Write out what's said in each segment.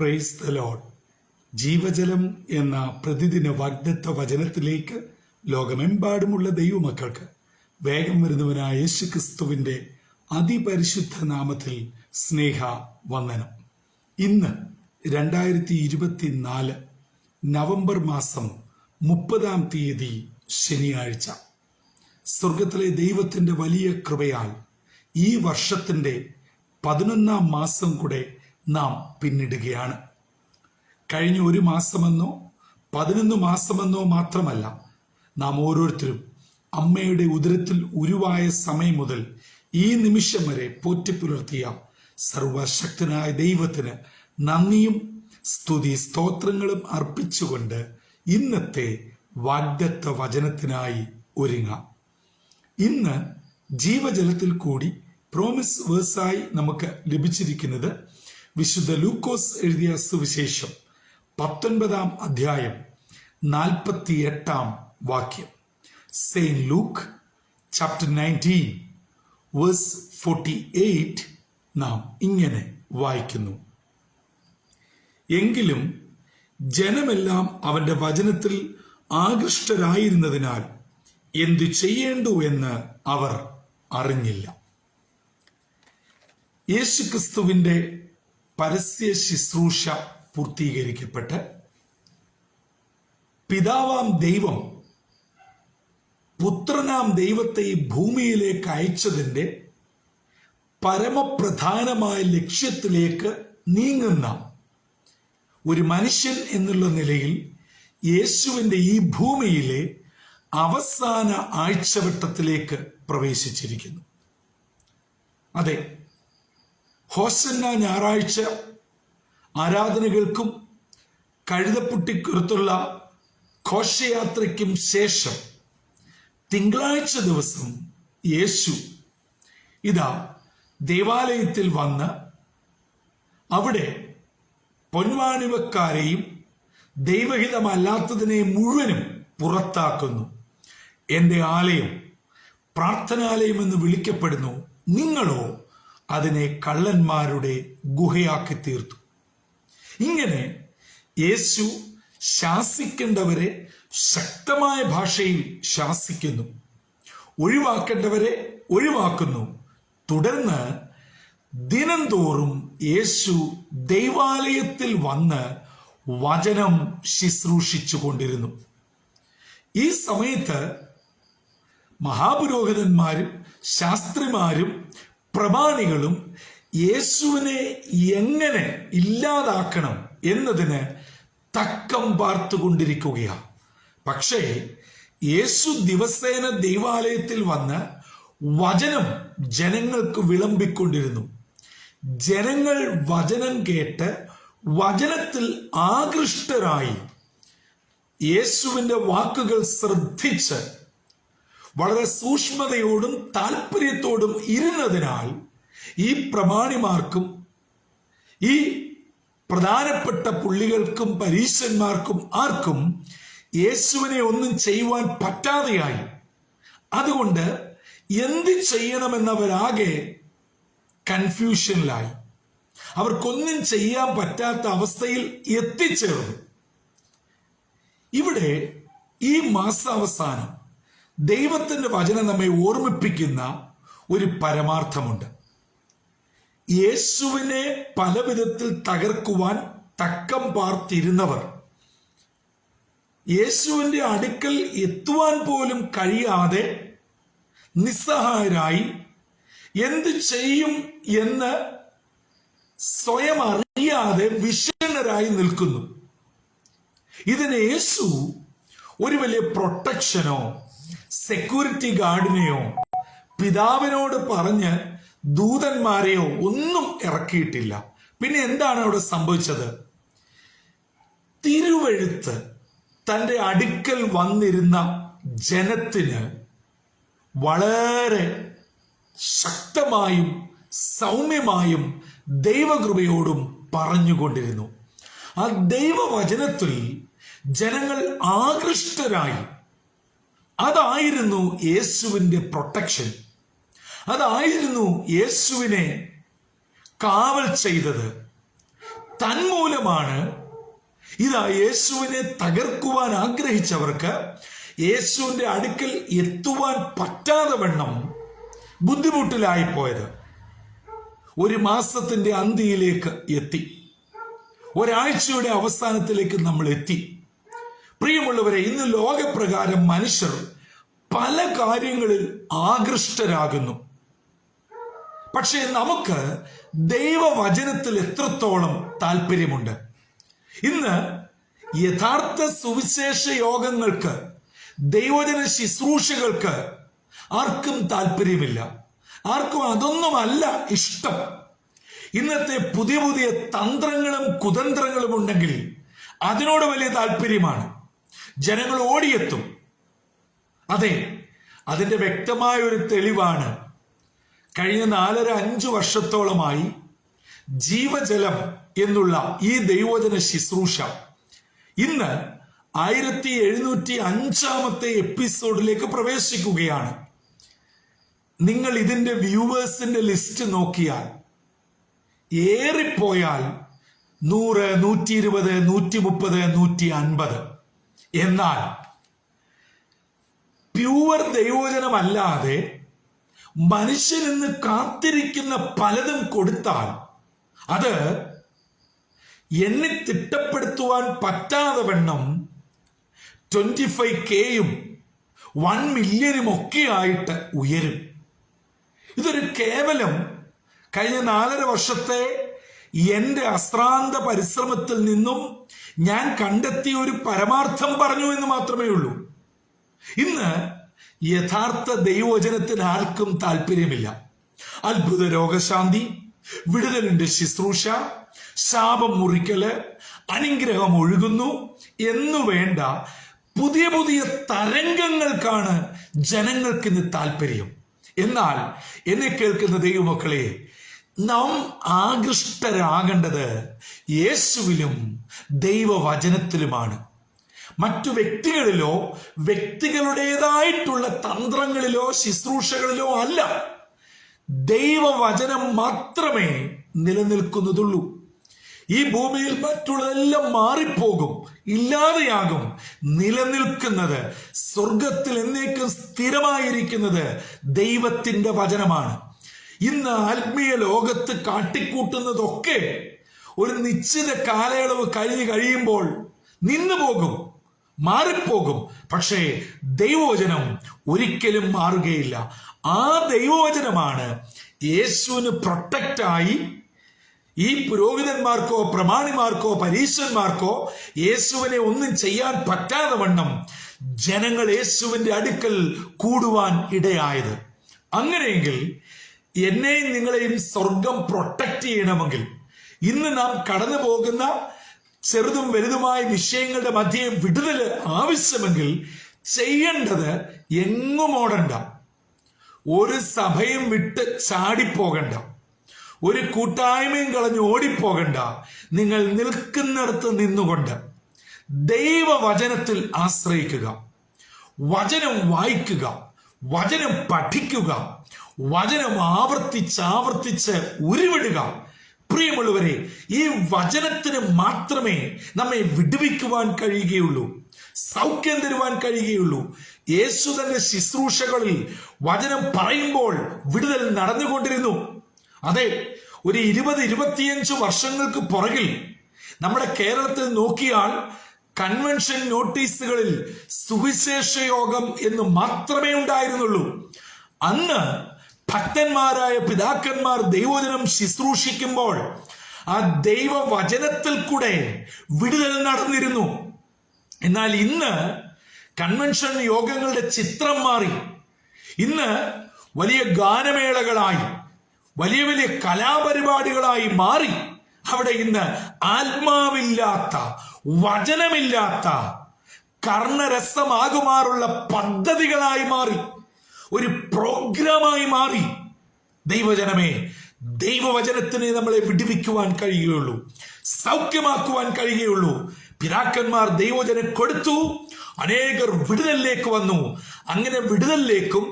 Praise the Lord. ജീവജലം എന്ന പ്രതിദിന വാഗ്ദത്ത വചനത്തിലേക്ക് ലോകമെമ്പാടുമുള്ള ദൈവമക്കൾക്ക് വേഗം വരുന്നവനായ യേശുക്രിസ്തുവിന്റെ അതിപരിശുദ്ധ നാമത്തിൽ സ്നേഹ വന്ദനം. ഇന്ന് 2024 നവംബർ മാസം 30-ാം തീയതി ശനിയാഴ്ച. സ്വർഗത്തിലെ ദൈവത്തിന്റെ വലിയ കൃപയാൽ ഈ വർഷത്തിന്റെ 11-ാം മാസം കൂടെ നാം പിന്നിടുകയാണ്. കഴിഞ്ഞ ഒരു മാസമെന്നോ 11 മാസമെന്നോ മാത്രമല്ല, നാം ഓരോരുത്തരും അമ്മയുടെ ഉദരത്തിൽ ഉരുവായ സമയം മുതൽ ഈ നിമിഷം വരെ പോറ്റിപ്പുലർത്തിയ സർവശക്തനായ ദൈവത്തിന് നന്ദിയും സ്തുതി സ്തോത്രങ്ങളും അർപ്പിച്ചുകൊണ്ട് ഇന്നത്തെ വാഗ്ദത്ത വചനത്തിനായി ഒരുങ്ങാം. ഇന്ന് ജീവജലത്തിൽ കൂടി പ്രോമിസ് വേഴ്സായി നമുക്ക് ലഭിച്ചിരിക്കുന്നത് വിശുദ്ധ ലൂക്കോസ് എഴുതിയ സുവിശേഷം 19-ാം അധ്യായം 48-ാം വാക്യം. സെയിന്റ് ലൂക്ക് ചാപ്റ്റർ 19 വേഴ്സ് 48 നാം ഇങ്ങനെ വായിക്കുന്നു: എങ്കിലും ജനമെല്ലാം അവന്റെ വചനത്തിൽ ആകൃഷ്ടരായിരുന്നതിനാൽ എന്തു ചെയ്യേണ്ടു എന്ന് അവർ അറിഞ്ഞില്ല. യേശുക്രിസ്തുവിന്റെ പരസ്യ ശുശ്രൂഷ പൂർത്തീകരിക്കപ്പെട്ട് പിതാവാം ദൈവം പുത്രനാം ദൈവത്തെ ഈ ഭൂമിയിലേക്ക് അയച്ചതിന്റെ പരമപ്രധാനമായ ലക്ഷ്യത്തിലേക്ക് നീങ്ങുന്ന ഒരു മനുഷ്യൻ എന്നുള്ള നിലയിൽ യേശുവിന്റെ ഈ ഭൂമിയിലെ അവസാന ആഴ്ചവട്ടത്തിലേക്ക് പ്രവേശിച്ചിരിക്കുന്നു. അതെ, ഹോസന്ന ഞായറാഴ്ച ആരാധനകൾക്കും കഴുതപ്പുട്ടിക്കുറത്തുള്ള ഘോഷയാത്രയ്ക്കും ശേഷം തിങ്കളാഴ്ച ദിവസം യേശു ഇതാ ദേവാലയത്തിൽ വന്ന് അവിടെ പൊൻവാണിവക്കാരെയും ദൈവഹിതമല്ലാത്തതിനെ മുഴുവനും പുറത്താക്കുന്നു. എന്റെ ആലയം പ്രാർത്ഥനാലയം എന്ന് വിളിക്കപ്പെടുന്നു, നിങ്ങളോ അതിനെ കള്ളന്മാരുടെ ഗുഹയാക്കി തീർത്തു. ഇങ്ങനെ യേശു ശാസിക്കേണ്ടവരെ ശക്തമായ ഭാഷയിൽ ശാസിക്കുന്നു, ഒഴിവാക്കേണ്ടവരെ ഒഴിവാക്കുന്നു. തുടർന്ന് ദിനംതോറും യേശു ദൈവാലയത്തിൽ വന്ന് വചനം ശുശ്രൂഷിച്ചു കൊണ്ടിരുന്നു. ഈ സമയത്ത് മഹാപുരോഹിതന്മാരും ശാസ്ത്രിമാരും പ്രമാണികളും യേശുവിനെ എങ്ങനെ ഇല്ലാതാക്കണം എന്നതിന് തക്കം പാർത്തുകൊണ്ടിരിക്കുകയാണ്. പക്ഷേ യേശു ദിവസേന ദൈവാലയത്തിൽ വന്ന് വചനം ജനങ്ങൾക്ക് വിളമ്പിക്കൊണ്ടിരുന്നു. ജനങ്ങൾ വചനം കേട്ട് വചനത്തിൽ ആകൃഷ്ടരായി യേശുവിന്റെ വാക്കുകൾ ശ്രദ്ധിച്ച് വളരെ സൂക്ഷ്മതയോടും താല്പര്യത്തോടും ഇരുന്നതിനാൽ ഈ പ്രമാണിമാർക്കും ഈ പ്രധാനപ്പെട്ട പുള്ളികൾക്കും പരീശന്മാർക്കും ആർക്കും യേശുവിനെ ഒന്നും ചെയ്യുവാൻ പറ്റാതെയായി. അതുകൊണ്ട് എന്ത് ചെയ്യണമെന്നവരാകെ കൺഫ്യൂഷനിലായി. അവർക്കൊന്നും ചെയ്യാൻ പറ്റാത്ത അവസ്ഥയിൽ എത്തിച്ചേർന്നു. ഇവിടെ ഈ മാസാവസാനം ദൈവത്തിന്റെ വചനം നമ്മെ ഓർമ്മിപ്പിക്കുന്ന ഒരു പരമാർത്ഥമുണ്ട്. യേശുവിനെ പല വിധത്തിൽ തകർക്കുവാൻ തക്കം പാർത്തിരുന്നവർ യേശുവിന്റെ അടുക്കൽ എത്തുവാൻ പോലും കഴിയാതെ നിസ്സഹായരായി എന്ത് ചെയ്യും എന്ന് സ്വയം അറിയാതെ വിഷണ്ണരായി നിൽക്കുന്നു. ഇതിന് യേശു ഒരു വലിയ പ്രൊട്ടക്ഷനോ സെക്യൂരിറ്റി ഗാർഡിനെയോ പിതാവിനോട് പറഞ്ഞ് ദൂതന്മാരെയോ ഒന്നും ഇറക്കിയിട്ടില്ല. പിന്നെ എന്താണ് അവിടെ സംഭവിച്ചത്? തിരുവെഴുത്ത് തന്റെ അടുക്കൽ വന്നിരുന്ന ജനത്തിന് വളരെ ശക്തമായും സൗമ്യമായും ദൈവകൃപയോടും പറഞ്ഞുകൊണ്ടിരുന്നു. ആ ദൈവവചനത്തിൽ ജനങ്ങൾ ആകൃഷ്ടരായി. അതായിരുന്നു യേശുവിന്റെ പ്രൊട്ടക്ഷൻ. അതായിരുന്നു യേശുവിനെ കാവൽ ചെയ്തത്. തന്മൂലമാണ് ഇതാ യേശുവിനെ തകർക്കുവാൻ ആഗ്രഹിച്ചവർക്ക് യേശുവിന്റെ അടുക്കൽ എത്തുവാൻ പറ്റാതെ വണ്ണം ബുദ്ധിമുട്ടിലായിപ്പോയത്. ഒരു മാസത്തിന്റെ അന്ത്യയിലേക്ക് എത്തി, ഒരാഴ്ചയുടെ അവസാനത്തിലേക്ക് നമ്മൾ എത്തി. പ്രിയമുള്ളവരെ, ഇന്ന് ലോകപ്രകാരം മനുഷ്യർ പല കാര്യങ്ങളിൽ ആകൃഷ്ടരാകുന്നു. പക്ഷേ നമുക്ക് ദൈവവചനത്തിൽ എത്രത്തോളം താല്പര്യമുണ്ട്? ഇന്ന് യഥാർത്ഥ സുവിശേഷ യോഗങ്ങൾക്ക്, ദൈവജന ശുശ്രൂഷകൾക്ക് ആർക്കും താല്പര്യമില്ല. ആർക്കും അതൊന്നുമല്ല ഇഷ്ടം. ഇന്നത്തെ പുതിയ പുതിയ തന്ത്രങ്ങളും കുതന്ത്രങ്ങളും ഉണ്ടെങ്കിൽ അതിനോട് വലിയ താല്പര്യമാണ്. ജനങ്ങൾ ഓടിയെത്തും. അതെ, അതിന്റെ വ്യക്തമായ ഒരു തെളിവാണ് കഴിഞ്ഞ 4.5 വർഷത്തോളമായി ജീവജലം എന്നുള്ള ഈ ദൈവവചന ശുശ്രൂഷ ഇന്ന് 1705 എപ്പിസോഡിലേക്ക് പ്രവേശിക്കുകയാണ്. നിങ്ങൾ ഇതിന്റെ വ്യൂവേഴ്സിന്റെ ലിസ്റ്റ് നോക്കിയാൽ ഏറിപ്പോയാൽ 100, 120, 130, 150. എന്നാൽ പ്യൂവർ ദൈവവചനമല്ലാതെ മനുഷ്യൻ ഇന്ന് കാത്തിരിക്കുന്ന പലതും കൊടുത്താൽ അത് എണ്ണി തിട്ടപ്പെടുത്തുവാൻ പറ്റാതെ വണ്ണം 25K-യും 1 മില്യനും ഒക്കെ ആയിട്ട് ഉയരും. ഇതൊരു കേവലം കഴിഞ്ഞ 4.5 വർഷത്തെ എന്റെ അശ്രാന്ത പരിശ്രമത്തിൽ നിന്നും ഞാൻ കണ്ടെത്തിയ ഒരു പരമാർത്ഥം പറഞ്ഞു എന്ന് മാത്രമേ ഉള്ളൂ. ഇന്ന് യഥാർത്ഥ ദൈവവചനത്തിന് ആർക്കും താല്പര്യമില്ല. അത്ഭുത രോഗശാന്തി, വിടുതലിന്റെ ശുശ്രൂഷ, ശാപം മുറിക്കല്, അനുഗ്രഹം ഒഴുകുന്നു എന്നു വേണ്ട പുതിയ പുതിയ തരംഗങ്ങൾക്കാണ് ജനങ്ങൾക്ക് ഇന്ന് താല്പര്യം. എന്നാൽ എന്നെ കേൾക്കുന്ന ദൈവമക്കളെ, നാം ആകൃഷ്ടരാകേണ്ടത് യേശുവിലും ദൈവവചനത്തിലുമാണ്. മറ്റു വ്യക്തികളിലോ വ്യക്തികളുടേതായിട്ടുള്ള തന്ത്രങ്ങളിലോ ശുശ്രൂഷകളിലോ അല്ല. ദൈവവചനം മാത്രമേ നിലനിൽക്കുന്നതുള്ളൂ. ഈ ഭൂമിയിൽ മറ്റുള്ളതെല്ലാം മാറിപ്പോകും, ഇല്ലാതെയാകും. നിലനിൽക്കുന്നത്, സ്വർഗത്തിൽ എന്നേക്കും സ്ഥിരമായിരിക്കുന്നത് ദൈവത്തിന്റെ വചനമാണ്. ഇന്ന് ആത്മീയ ലോകത്ത് കാട്ടിക്കൂട്ടുന്നതൊക്കെ ഒരു നിശ്ചിത കാലയളവ് കഴിയുമ്പോൾ നിന്നു പോകും, മാറിപ്പോകും. പക്ഷേ ദൈവവചനം ഒരിക്കലും മാറുകയില്ല. ആ ദൈവവചനമാണ് യേശുവിന് പ്രൊട്ടക്റ്റായി ഈ പുരോഹിതന്മാർക്കോ പ്രമാണിമാർക്കോ പരീശന്മാർക്കോ യേശുവിനെ ഒന്നും ചെയ്യാൻ പറ്റാതെ വണ്ണം ജനങ്ങൾ യേശുവിന്റെ അടുക്കൽ കൂടുവാൻ ഇടയായത്. അങ്ങനെയെങ്കിൽ എന്നെയും നിങ്ങളെയും സ്വർഗം പ്രൊട്ടക്ട് ചെയ്യണമെങ്കിൽ, ഇന്ന് നാം കടന്നു പോകുന്ന ചെറുതും വലുതുമായ വിഷയങ്ങളുടെ മധ്യേ വിടുതൽ ആവശ്യമെങ്കിൽ ചെയ്യേണ്ടത് എങ്ങും ഓടണ്ട, ഒരു സഭയും വിട്ട് ചാടിപ്പോകണ്ട, ഒരു കൂട്ടായ്മയും കളഞ്ഞ് ഓടിപ്പോകണ്ട. നിങ്ങൾ നിൽക്കുന്നിടത്ത് നിന്നുകൊണ്ട് ദൈവവചനത്തിൽ ആശ്രയിക്കുക, വചനം വായിക്കുക, വചനം പഠിക്കുക, വചനം ആവർത്തിച്ച് ഉരുവിടുക. പ്രിയമുള്ളവരെ, ഈ വചനത്തിന് മാത്രമേ നമ്മെ വിടുവിക്കുവാൻ കഴിയുകയുള്ളൂ, സൗഖ്യം തരുവാൻ കഴിയുകയുള്ളൂ. യേശു തന്റെ ശുശ്രൂഷകളിൽ വചനം പറയുമ്പോൾ വിടുതൽ നടന്നുകൊണ്ടിരുന്നു. അതെ, ഒരു 20-25 വർഷങ്ങൾക്ക് പുറകിൽ നമ്മുടെ കേരളത്തിൽ നോക്കിയാൽ കൺവെൻഷൻ നോട്ടീസുകളിൽ സുവിശേഷ യോഗം എന്ന് മാത്രമേ ഉണ്ടായിരുന്നുള്ളൂ. അന്ന് ഭക്തന്മാരായ പിതാക്കന്മാർ ദൈവവചനം ശുശ്രൂഷിക്കുമ്പോൾ ആ ദൈവവചനത്തിൽ കൂടെ വിടുതൽ നടന്നിരുന്നു. എന്നാൽ ഇന്ന് കൺവെൻഷൻ യോഗങ്ങളുടെ ചിത്രം മാറി. ഇന്ന് വലിയ ഗാനമേളകളായി, വലിയ വലിയ കലാപരിപാടികളായി മാറി. അവിടെ ഇന്ന് ആത്മാവില്ലാത്ത, വചനമില്ലാത്ത, കർണരസമാകുമാറുള്ള പദ്ധതികളായി മാറി, ഒരു പ്രോഗ്രാമായി മാറി. ദൈവജനമേ, ദൈവവചനത്തിനെ നമ്മളെ വിടുവിക്കുവാൻ കഴിയുകയുള്ളൂ, സൗഖ്യമാക്കുവാൻ കഴിയുകയുള്ളൂ. പിതാക്കന്മാർ ദൈവവചനം കൊടുത്തു, അനേകർ വിടുതലിലേക്ക് വന്നു. അങ്ങനെ വിടുതലിലേക്കും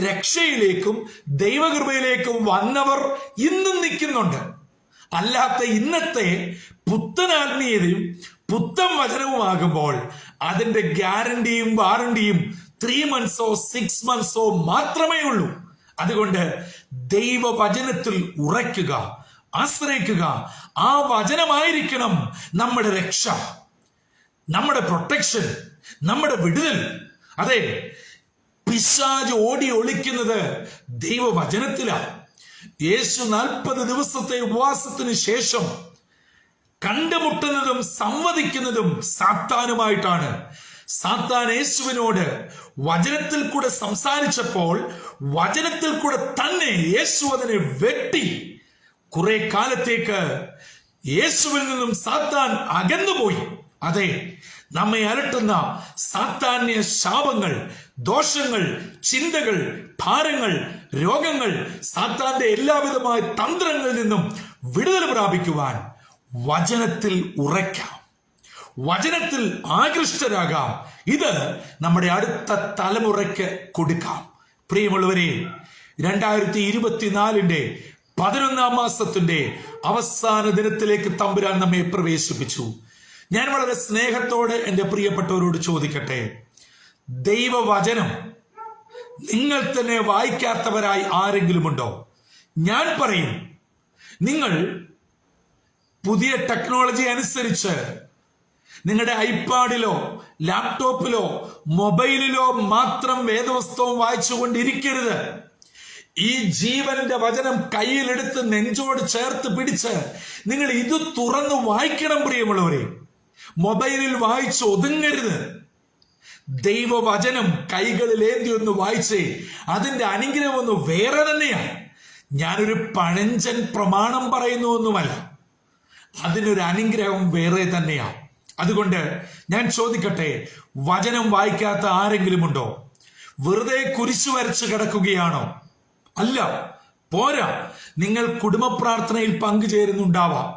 രക്ഷയിലേക്കും ദൈവകൃപയിലേക്കും വന്നവർ ഇന്നും നിൽക്കുന്നുണ്ട്. അല്ലാത്ത ഇന്നത്തെ പുത്തൻ ആത്മീയതയും പുത്തൻ വചനവുമാകുമ്പോൾ അതിന്റെ ഗ്യാരണ്ടിയും വാറണ്ടിയും 3 monthsോ 6 monthsോ മാത്രമേ ഉള്ളൂ. അതുകൊണ്ട് ദൈവവചനത്തിൽ ഉറയ്ക്കുക, ആശ്രയിക്കുക. ആ വചനമായിരിക്കണം നമ്മുടെ രക്ഷ, നമ്മുടെ പ്രൊട്ടക്ഷൻ, നമ്മുടെ വിടുതൽ. അതെ, പിശാച് ഓടി ഒളിക്കുന്നത് ദൈവവചനത്തിലാണ്. യേശു 40 ദിവസത്തെ ഉപവാസത്തിന് ശേഷം കണ്ടുമുട്ടുന്നതും സംവദിക്കുന്നതും സാത്താനുമായിട്ടാണ്. സാത്താൻ യേശുവിനോട് വചനത്തിൽ കൂടെ സംസാരിച്ചപ്പോൾ വചനത്തിൽ കൂടെ തന്നെ യേശു അതിനെ വെട്ടി. കുറെ കാലത്തേക്ക് യേശുവിൽ നിന്നും സാത്താൻ അകന്നുപോയി. അതെ, നമ്മെ അലട്ടുന്ന സാത്താന്യ ശാപങ്ങൾ, ദോഷങ്ങൾ, ചിന്തകൾ, ഭാരങ്ങൾ, രോഗങ്ങൾ, സാത്താന്റെ എല്ലാവിധമായ തന്ത്രങ്ങളിൽ നിന്നും വിടുതൽ പ്രാപിക്കുവാൻ വചനത്തിൽ ഉറയ്ക്കാം, വചനത്തിൽ ആകൃഷ്ടരാകാം. ഇത് നമ്മുടെ അടുത്ത തലമുറയ്ക്ക് കൊടുക്കാം. പ്രിയമുള്ളവരെ, 2024 11 മാസത്തിന്റെ അവസാന ദിനത്തിലേക്ക് തമ്പുരാൻ നമ്മെ പ്രവേശിപ്പിച്ചു. ഞാൻ വളരെ സ്നേഹത്തോടെ എൻ്റെ പ്രിയപ്പെട്ടവരോട് ചോദിക്കട്ടെ, ദൈവവചനം നിങ്ങൾ തന്നെ വായിക്കാത്തവരായി ആരെങ്കിലും ഉണ്ടോ? ഞാൻ പറയും, നിങ്ങൾ പുതിയ ടെക്നോളജി അനുസരിച്ച് നിങ്ങളുടെ ഐപാഡിലോ ലാപ്ടോപ്പിലോ മൊബൈലിലോ മാത്രം വേദപുസ്തകം വായിച്ചുകൊണ്ടിരിക്കരുത്. ഈ ജീവന്റെ വചനം കയ്യിലെടുത്ത് നെഞ്ചോട് ചേർത്ത് പിടിച്ച് നിങ്ങൾ ഇത് തുറന്ന് വായിക്കണം. പ്രിയമുള്ളവരെ, മൊബൈലിൽ വായിച്ച് ഒതുങ്ങരുത്. ദൈവവചനം കൈകളിലേന്തി ഒന്ന് വായിച്ചേ, അതിന്റെ അനുഗ്രഹം ഒന്ന് വേറെ തന്നെയാണ്. ഞാനൊരു പഴഞ്ചൻ പ്രമാണം പറയുന്നൊന്നുമല്ല, അതിനൊരു അനുഗ്രഹം വേറെ തന്നെയാണ്. അതുകൊണ്ട് ഞാൻ ചോദിക്കട്ടെ, വചനം വായിക്കാത്ത ആരെങ്കിലും ഉണ്ടോ? വെറുതെ കുരിശു വരച്ച് കിടക്കുകയാണോ? അല്ല, പോരാ. നിങ്ങൾ കുടുംബ പ്രാർത്ഥനയിൽ പങ്കുചേരുന്നുണ്ടാവാം,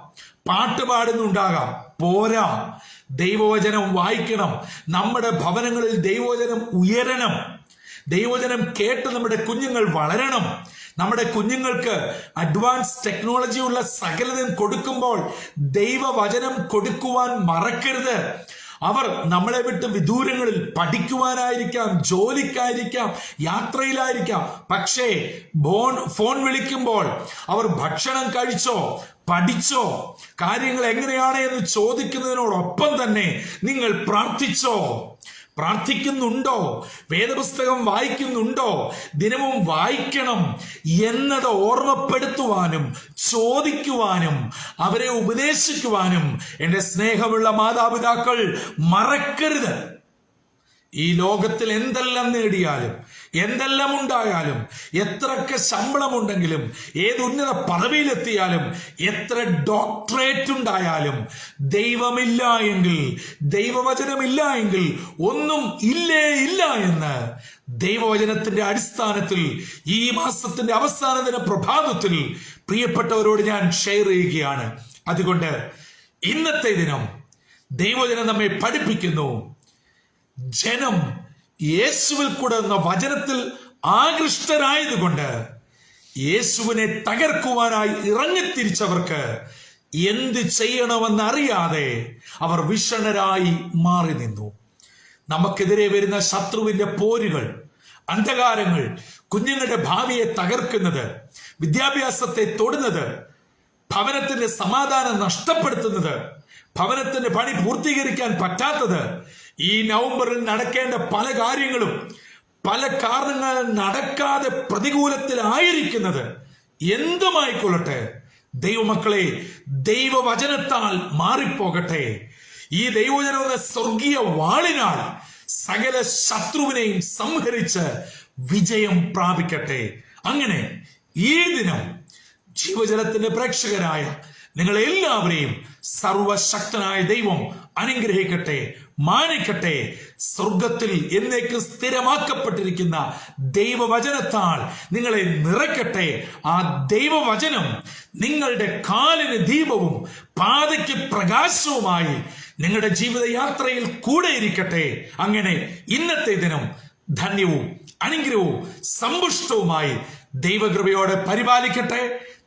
പാട്ട് പാടുന്നുണ്ടാകാം. പോരാ, ദൈവവചനം വായിക്കണം. നമ്മുടെ ഭവനങ്ങളിൽ ദൈവവചനം ഉയരണം. ദൈവവചനം കേട്ട് നമ്മുടെ കുഞ്ഞുങ്ങൾ വളരണം. നമ്മുടെ കുഞ്ഞുങ്ങൾക്ക് അഡ്വാൻസ് ടെക്നോളജി ഉള്ള സകലതും കൊടുക്കുമ്പോൾ ദൈവവചനം കൊടുക്കുവാൻ മറക്കരുത്. അവർ നമ്മളെ വിട്ട് വിദൂരങ്ങളിൽ പഠിക്കുവാനായിരിക്കാം, ജോലിക്കായിരിക്കാം, യാത്രയിലായിരിക്കാം. പക്ഷേ ഫോൺ വിളിക്കുമ്പോൾ അവർ ഭക്ഷണം കഴിച്ചോ, പഠിച്ചോ, കാര്യങ്ങൾ എങ്ങനെയാണ് എന്ന് ചോദിക്കുന്നതിനോടൊപ്പം തന്നെ നിങ്ങൾ പ്രാർത്ഥിക്കുന്നുണ്ടോ, വേദപുസ്തകം വായിക്കുന്നുണ്ടോ, ദിനവും വായിക്കണം എന്നത് ഓർമ്മപ്പെടുത്തുവാനും ചോദിക്കുവാനും അവരെ ഉപദേശിക്കുവാനും എൻ്റെ സ്നേഹമുള്ള മാതാപിതാക്കൾ മറക്കരുത്. ഈ ലോകത്തിൽ എന്തെല്ലാം നേടിയാലും, എന്തെല്ലാം ഉണ്ടായാലും, എത്രയൊക്കെ ശമ്പളമുണ്ടെങ്കിലും, ഏത് ഉന്നത പദവിയിലെത്തിയാലും, എത്ര ഡോക്ടറേറ്റ് ഉണ്ടായാലും, ദൈവമില്ല എങ്കിൽ, ദൈവവചനമില്ല എങ്കിൽ ഒന്നും ഇല്ല എന്ന് ദൈവവചനത്തിന്റെ അടിസ്ഥാനത്തിൽ ഈ മാസത്തിന്റെ അവസാന ദിന പ്രഭാതത്തിൽ പ്രിയപ്പെട്ടവരോട് ഞാൻ ഷെയർ ചെയ്യുകയാണ്. അതുകൊണ്ട് ഇന്നത്തെ ദിനം ദൈവവചനം നമ്മെ പഠിപ്പിക്കുന്നു, ജനം യേശുവിൽ കൂടെ എന്ന വചനത്തിൽ ആകൃഷ്ടരായതുകൊണ്ട് യേശുവിനെ തകർക്കുവാനായി ഇറങ്ങിത്തിരിച്ചവർക്ക് എന്ത് ചെയ്യണമെന്നറിയാതെ അവർ വിഷണരായി മാറി നിന്നു. നമുക്കെതിരെ വരുന്ന ശത്രുവിന്റെ പോരുകൾ, അന്ധകാരങ്ങൾ, കുഞ്ഞുങ്ങളുടെ ഭാവിയെ തകർക്കുന്നത്, വിദ്യാഭ്യാസത്തെ തൊടുന്നത്, ഭവനത്തിന്റെ സമാധാനം നഷ്ടപ്പെടുത്തുന്നത്, ഭവനത്തിന്റെ പണി പൂർത്തീകരിക്കാൻ പറ്റാത്തത്, ഈ നവംബറിൽ നടക്കേണ്ട പല കാര്യങ്ങളും പല കാരണങ്ങൾ നടക്കാതെ പ്രതികൂലത്തിലായിരിക്കുന്നത് എന്തുമായിക്കൊള്ളട്ടെ, ദൈവമക്കളെ, ദൈവവചനത്താൽ മാറിപ്പോകട്ടെ. ഈ ദൈവവചനം എന്ന സ്വർഗീയ വാളിനാൽ സകല ശത്രുവിനെയും സംഹരിച്ച് വിജയം പ്രാപിക്കട്ടെ. അങ്ങനെ ഈ ദിനം ജീവജലത്തിന്റെ പ്രേക്ഷകരായ നിങ്ങളെല്ലാവരെയും സർവശക്തനായ ദൈവം അനുഗ്രഹിക്കട്ടെ, മാനിക്കട്ടെ. സ്വർഗത്തിൽ എന്നേക്ക് സ്ഥിരമാക്കപ്പെട്ടിരിക്കുന്ന ദൈവവചനത്താൽ നിങ്ങളെ നിറയ്ക്കട്ടെ. ആ ദൈവവചനം നിങ്ങളുടെ കാലിന് ദീപവും പാതയ്ക്ക് പ്രകാശവുമായി നിങ്ങളുടെ ജീവിതയാത്രയിൽ കൂടെ ഇരിക്കട്ടെ. അങ്ങനെ ഇന്നത്തെ ദിനം ധന്യവും അനുഗ്രഹവും സമ്പുഷ്ടവുമായി ദൈവകൃപയോടെ പരിപാലിക്കട്ടെ.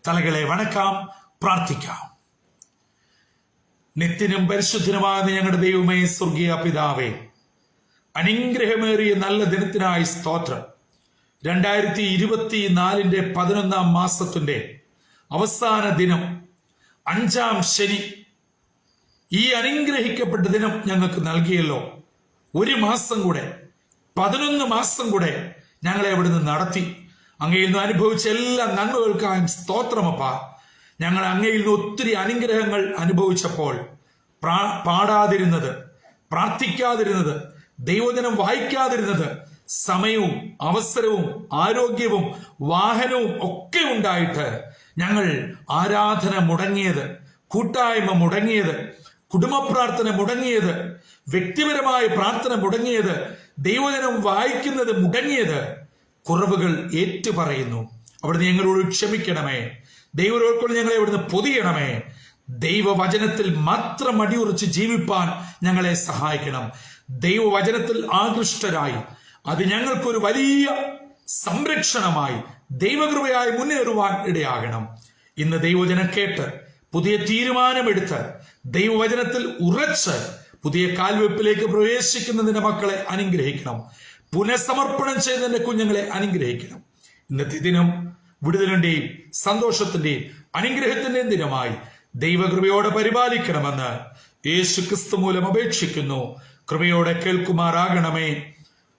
തലകളെ വണക്കാം, പ്രാർത്ഥിക്കാം. നിത്യനും പരിശുദ്ധനുമായ ഞങ്ങളുടെ ദൈവമേ, സ്വർഗീയ പിതാവേ, അനുഗ്രഹമേറിയ നല്ല ദിനത്തിനായി സ്തോത്രം. 2024 11 മാസത്തിന്റെ അവസാന ദിനം, 5-ാം ശനി, ഈ അനുഗ്രഹിക്കപ്പെട്ട ദിനം ഞങ്ങൾക്ക് നൽകിയല്ലോ. 1 മാസം കൂടെ, 11 മാസം കൂടെ ഞങ്ങളെ അവിടുന്ന് നടത്തി. അങ്ങയിൽ നിന്ന് അനുഭവിച്ച എല്ലാ നന്മകൾക്കായും സ്തോത്രമപ്പ. ഞങ്ങൾ അങ്ങയിൽ നിന്ന് ഒത്തിരി അനുഗ്രഹങ്ങൾ അനുഭവിച്ചപ്പോൾ പാടാതിരുന്നത്, പ്രാർത്ഥിക്കാതിരുന്നത്, ദൈവജനം വായിക്കാതിരുന്നത്, സമയവും അവസരവും ആരോഗ്യവും വാഹനവും ഒക്കെ ഉണ്ടായിട്ട് ഞങ്ങൾ ആരാധന മുടങ്ങിയത്, കൂട്ടായ്മ മുടങ്ങിയത്, കുടുംബ പ്രാർത്ഥന മുടങ്ങിയത്, വ്യക്തിപരമായ പ്രാർത്ഥന മുടങ്ങിയത്, ദൈവജനം വായിക്കുന്നത് മുടങ്ങിയത്, കുറവുകൾ ഏറ്റുപറയുന്നു. അവിടുന്ന് ഞങ്ങളോട് ക്ഷമിക്കണമേ. ദൈവരോട് ഞങ്ങളെ അവിടുന്ന് പൊതിയണമേ. ദൈവവചനത്തിൽ മാത്രം അടിയുറച്ച് ജീവിപ്പാൻ ഞങ്ങളെ സഹായിക്കണം. ദൈവവചനത്തിൽ ആകൃഷ്ടരായി അത് ഞങ്ങൾക്കൊരു വലിയ സംരക്ഷണമായി, ദൈവകൃപയായി മുന്നേറുവാൻ ഇടയാകണം. ഇന്ന് ദൈവവചനം കേട്ട് പുതിയ തീരുമാനമെടുത്ത് ദൈവവചനത്തിൽ ഉറച്ച് പുതിയ കാൽവെപ്പിലേക്ക് പ്രവേശിക്കുന്നതിന്റെ മക്കളെ അനുഗ്രഹിക്കണം. പുനഃസമർപ്പണം ചെയ്തതിന്റെ കുഞ്ഞുങ്ങളെ അനുഗ്രഹിക്കണം. ഇന്നത്തെ ദിനം വിടുതലിന്റെയും സന്തോഷത്തിന്റെയും അനുഗ്രഹത്തിന്റെയും ദിനമായി ദൈവകൃപയോടെ പരിപാലിക്കണമെന്ന് യേശു ക്രിസ്തു മൂലം അപേക്ഷിക്കുന്നു. കൃപയോടെ കേൾക്കുമാറാകണമേ.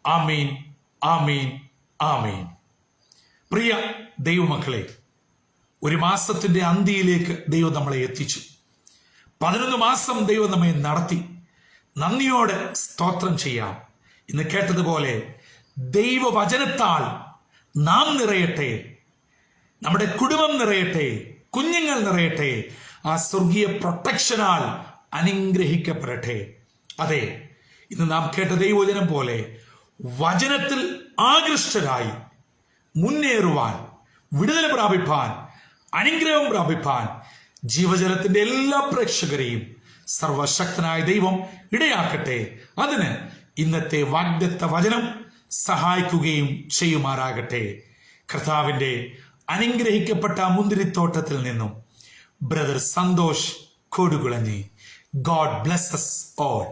ആമീൻ, ആമീൻ, ആമീൻ. പ്രിയ ദൈവമക്കളെ, 1 മാസത്തിന്റെ അന്ത്യയിലേക്ക് ദൈവം നമ്മളെ എത്തിച്ചു. 11 മാസം ദൈവം നമ്മെ നടത്തി. നന്ദിയോടെ സ്തോത്രം ചെയ്യാം. ഇന്ന് കേട്ടതുപോലെ ദൈവവചനത്താൽ നാം നിറയട്ടെ, നമ്മുടെ കുടുംബം നിറയട്ടെ, കുഞ്ഞുങ്ങൾ നിറയട്ടെ, ആ സ്വർഗീയ പ്രൊട്ടക്ഷനാൽ അനുഗ്രഹിക്കപ്പെടട്ടെ. അതെ, ഇന്ന് നാം കേട്ട ദൈവവചനം പോലെ വചനത്തിൽ ആകൃഷ്ടരായി മുന്നേറുവാൻ, വിടുതൽ പ്രാപിപ്പാൻ, അനുഗ്രഹം പ്രാപിപ്പാൻ ജീവജലത്തിന്റെ എല്ലാ പ്രേക്ഷകരെയും സർവശക്തനായ ദൈവം ഇടയാക്കട്ടെ. അതിന് ഇന്നത്തെ വാഗ്ദത്ത വചനം സഹായിക്കുകയും ചെയ്യുമാറാകട്ടെ. കർത്താവിന്റെ അനുഗ്രഹിക്കപ്പെട്ട മുന്തിരിത്തോട്ടത്തിൽ നിന്നും brother Santhosh Kodukulanji. God bless us all.